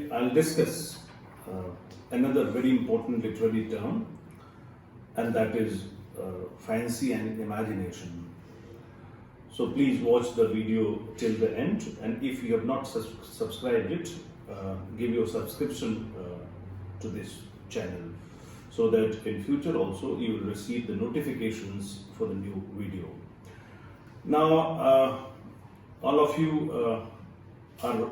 Today I'll discuss another very important literary term, and that is fancy and imagination. So please watch the video till the end, and if you have not subscribed it, give your subscription to this channel so that in future also you will receive the notifications for the new video. Now, all of you are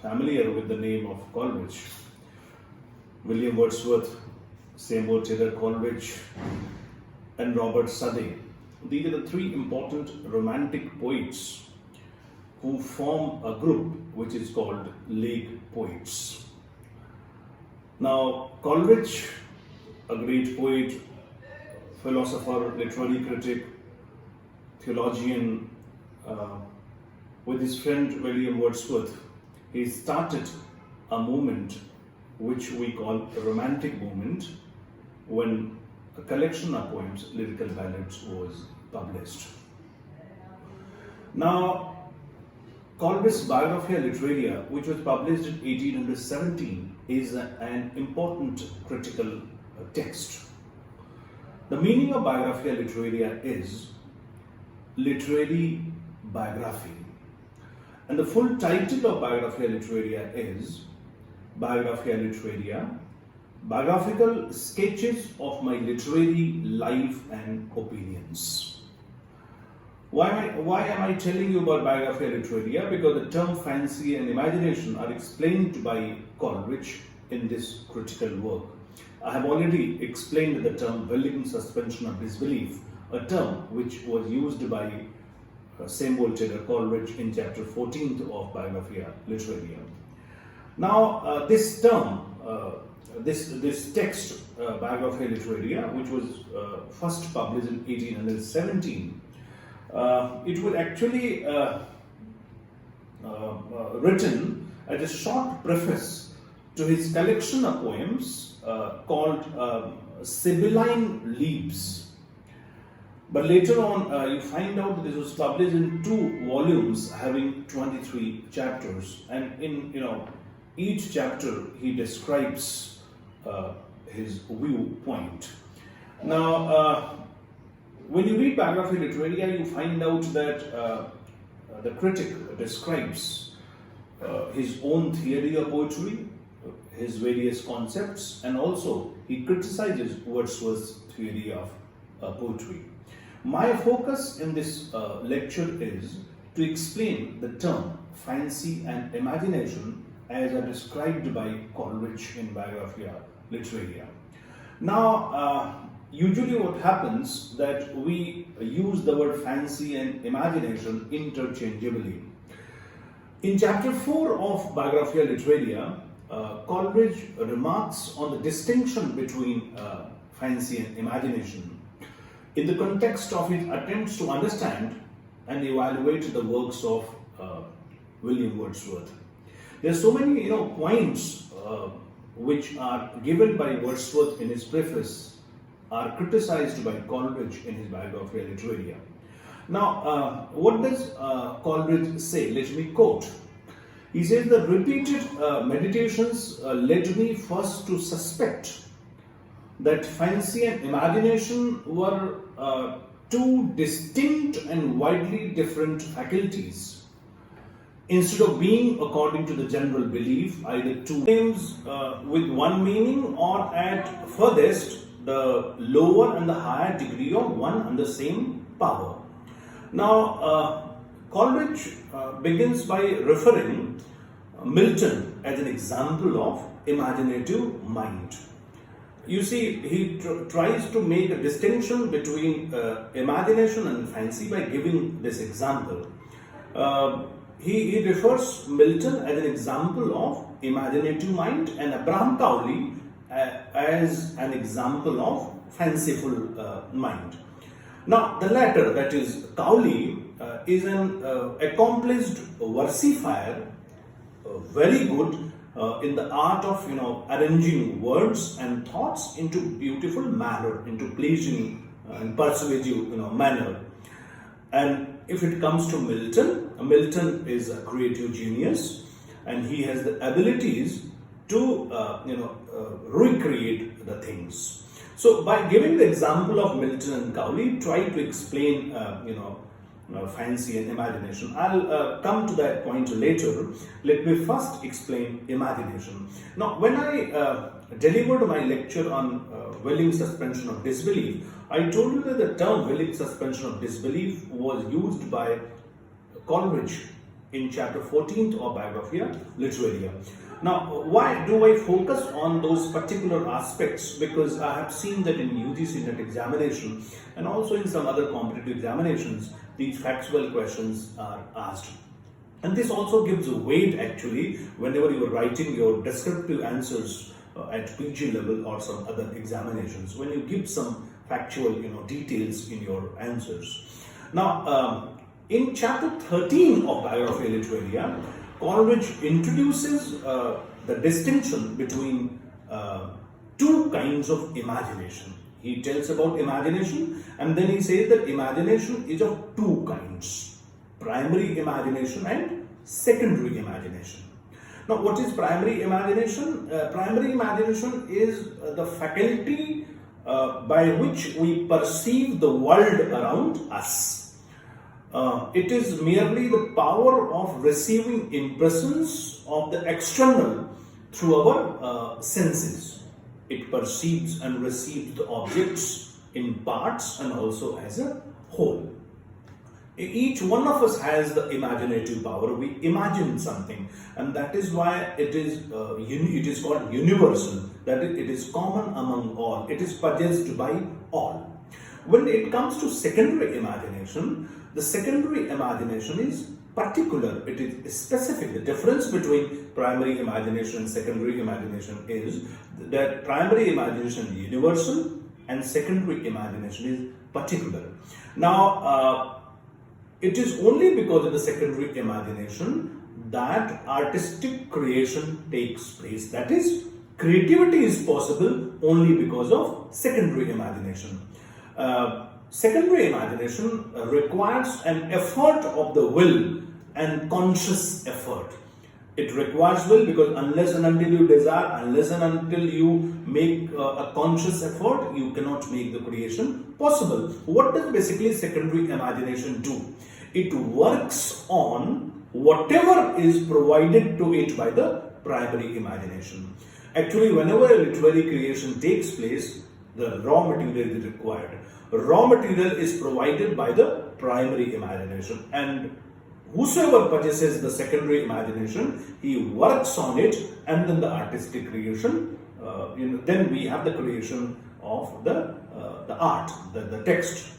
familiar with the name of Coleridge, William Wordsworth, Seymour Taylor Coleridge, and Robert Southey. These are the three important romantic poets who form a group which is called League Poets. Now, Coleridge, a great poet, philosopher, literary critic, theologian, with his friend William Wordsworth, he started a movement which we call a romantic movement when a collection of poems, lyrical ballads, was published. Now, Coleridge's Biographia Literaria, which was published in 1817, is an important critical text. The meaning of Biographia Literaria is literary biography. And the full title of Biographia Literaria is Biographia Literaria, Biographical Sketches of My Literary Life and Opinions. Why am I telling you about Biographia Literaria? Because the term fancy and imagination are explained by Coleridge in this critical work. I have already explained the term willing suspension of disbelief, a term which was used by Seymour Taylor Coleridge in chapter 14 of Biographia Literaria. Now, this term, this text, Biographia Literaria, which was first published in 1817, it was actually written as a short preface to his collection of poems called Sibylline Leaves. But later on, you find out that this was published in 2 volumes having 23 chapters, and in each chapter he describes his viewpoint. Now, when you read Biographia Literaria, you find out that the critic describes his own theory of poetry, his various concepts, and also he criticizes Wordsworth's theory of poetry. My focus in this lecture is to explain the term fancy and imagination as are described by Coleridge in Biographia Literaria. Now, usually what happens that we use the word fancy and imagination interchangeably. In chapter 4 of Biographia Literaria, Coleridge remarks on the distinction between fancy and imagination in the context of his attempts to understand and evaluate the works of William Wordsworth. There are so many points which are given by Wordsworth in his preface are criticized by Coleridge in his Biographia Literaria. Now, what does Coleridge say? Let me quote. He says, the repeated meditations led me first to suspect that fancy and imagination were two distinct and widely different faculties. Instead of being, according to the general belief, either two names with one meaning or at furthest the lower and the higher degree of one and the same power. Now, Coleridge begins by referring Milton as an example of imaginative mind. You see, he tries to make a distinction between imagination and fancy by giving this example. He refers Milton as an example of imaginative mind and Abraham Cowley as an example of fanciful mind. Now, the latter, that is Cowley, is an accomplished versifier, very good in the art of arranging words and thoughts into beautiful manner, into pleasing and persuasive manner. And if it comes to Milton, Milton is a creative genius, and he has the abilities to recreate the things. So by giving the example of Milton and Cowley, try to explain fancy and imagination. I'll come to that point later. Let me first explain imagination. Now, when I delivered my lecture on willing suspension of disbelief, I told you that the term willing suspension of disbelief was used by Coleridge in chapter 14 of Biographia Literaria. Now, why do I focus on those particular aspects? Because I have seen that in UGC NET examination and also in some other competitive examinations, these factual questions are asked. And this also gives a weight actually whenever you are writing your descriptive answers at PG level or some other examinations, when you give some factual details in your answers. Now, in chapter 13 of Biographia Literaria, Coleridge introduces the distinction between two kinds of imagination. He tells about imagination and then he says that imagination is of two kinds: primary imagination and secondary imagination. Now, what is primary imagination? Primary imagination is the faculty by which we perceive the world around us. It is merely the power of receiving impressions of the external through our senses. It perceives and receives the objects in parts and also as a whole. Each one of us has the imaginative power. We imagine something, and that is why it is called universal. That is, it is common among all. It is possessed by all. When it comes to secondary imagination, the secondary imagination is particular. It is specific. The difference between primary imagination and secondary imagination is that primary imagination is universal and secondary imagination is particular. Now, it is only because of the secondary imagination that artistic creation takes place. That is, creativity is possible only because of secondary imagination. Secondary imagination requires an effort of the will and conscious effort. It requires will because unless and until you desire, unless and until you make a conscious effort, you cannot make the creation possible. What does basically secondary imagination do? It works on whatever is provided to it by the primary imagination. Actually, whenever a literary creation takes place, the raw material is required. Raw material is provided by the primary imagination, and whosoever possesses the secondary imagination, he works on it, and then the artistic creation, then we have the creation of the art, the text.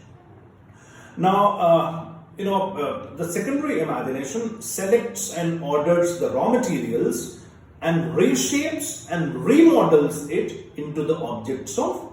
Now, the secondary imagination selects and orders the raw materials and reshapes and remodels it into the objects of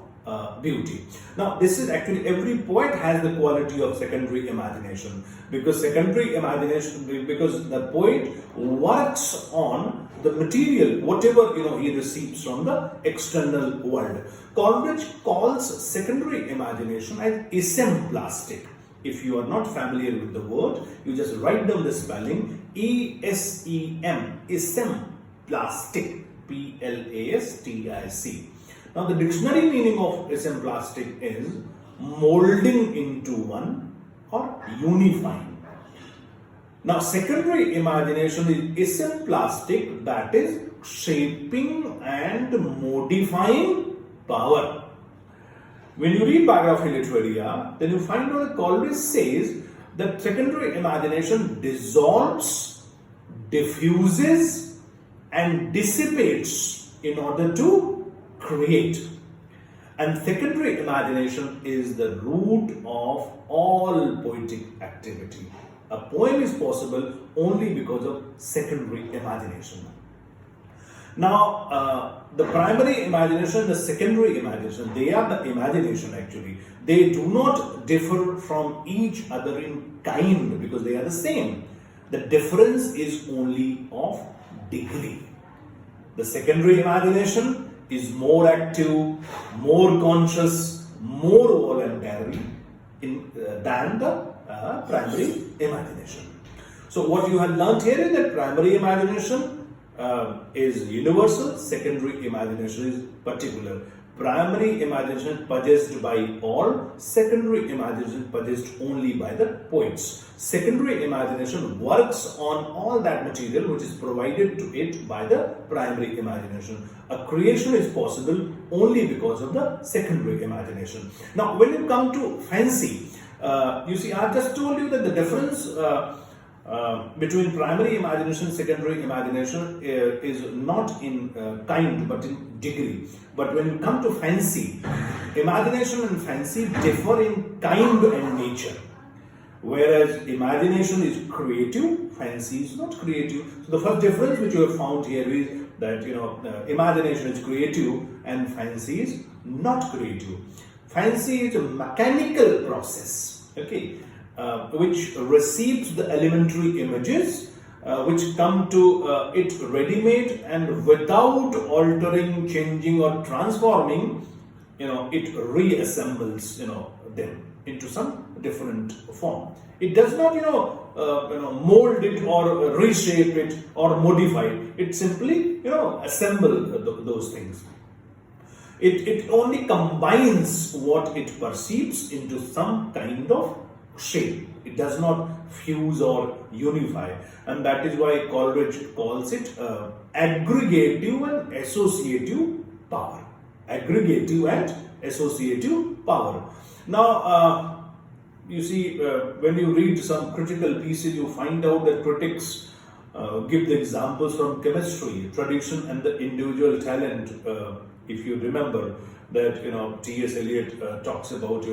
beauty. Now, this is actually, every poet has the quality of secondary imagination, because because the poet works on the material, whatever he receives from the external world. Coleridge calls secondary imagination as esemplastic. If you are not familiar with the word, you just write down the spelling: E-S-E-M, esemplastic, P-L-A-S-T-I-C. Now, the dictionary meaning of esemplastic is molding into one or unifying. Now, secondary imagination is esemplastic, that is shaping and modifying power. When you read Biographia Literaria, then you find out that Coleridge says that secondary imagination dissolves, diffuses, and dissipates in order to create. And secondary imagination is the root of all poetic activity. A poem is possible only because of secondary imagination. Now, the primary imagination, the secondary imagination, they are the imagination actually. They do not differ from each other in kind because they are the same. The difference is only of degree. The secondary imagination is more active, more conscious, more voluntary than the primary imagination. So what you have learnt here is that primary imagination is universal, secondary imagination is particular. Primary imagination possessed by all, secondary imagination possessed only by the poets. Secondary imagination works on all that material which is provided to it by the primary imagination. A creation is possible only because of the secondary imagination. Now, when you come to fancy, you see, I have just told you that the difference between primary imagination and secondary imagination is not in kind but in degree. But when you come to fancy, imagination and fancy differ in kind and nature. Whereas imagination is creative, fancy is not creative. So the first difference which you have found here is that imagination is creative and fancy is not creative. Fancy is a mechanical process, okay, which receives the elementary images which come to it ready-made, and without altering, changing or transforming, it reassembles them into some different form. It does not mold it or reshape it or modify it. It simply assemble those things. It only combines what it perceives into some kind of shape. It does not fuse or unify, and that is why Coleridge calls it aggregative and associative power. Aggregative and associative power. Now, you see, when you read some critical pieces, you find out that critics give the examples from chemistry, tradition, and the individual talent. If you remember that, T.S. Eliot talks about,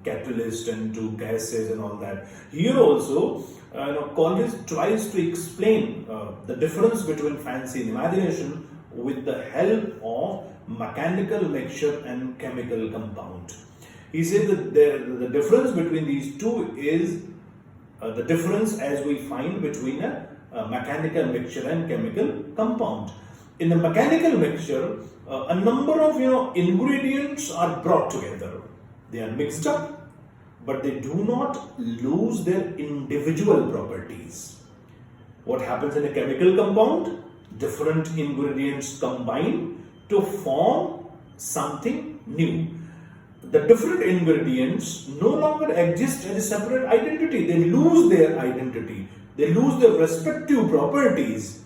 catalyst and two gases and all that. Here also, Coleridge tries to explain the difference between fancy and imagination with the help of mechanical mixture and chemical compound. He said that the difference between these two is the difference as we find between a mechanical mixture and chemical compound. In the mechanical mixture, a number of ingredients are brought together. They are mixed up, but they do not lose their individual properties. What happens in a chemical compound? Different ingredients combine to form something new. The different ingredients no longer exist as a separate identity. They lose their identity. They lose their respective properties,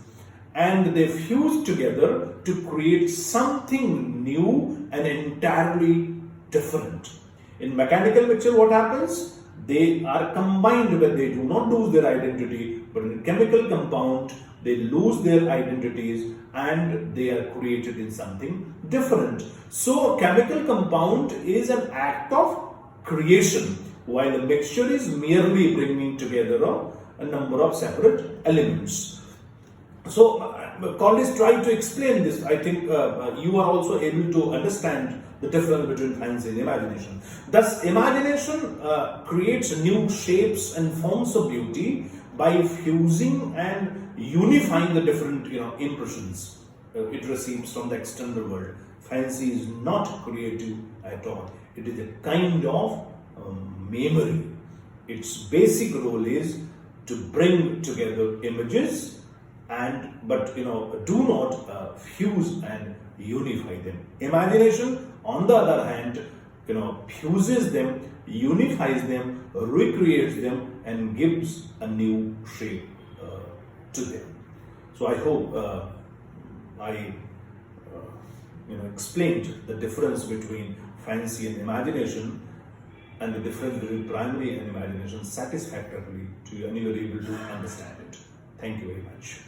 and they fuse together to create something new and entirely different. In mechanical mixture, what happens? They are combined, but they do not lose their identity. But in chemical compound, they lose their identities and they are created in something different. So, chemical compound is an act of creation, while a mixture is merely bringing together a number of separate elements. So, Coleridge tried to explain this. I think you are also able to understand the difference between fancy and imagination. Thus, imagination creates new shapes and forms of beauty by fusing and unifying the different impressions it receives from the external world. Fancy is not creative at all. It is a kind of memory. Its basic role is to bring together images but do not fuse and unify them. Imagination, on the other hand, fuses them, unifies them, recreates them, and gives a new shape to them. So I hope I explained the difference between fancy and imagination, and the difference between primary and imagination satisfactorily to you, and you are able to understand it. Thank you very much.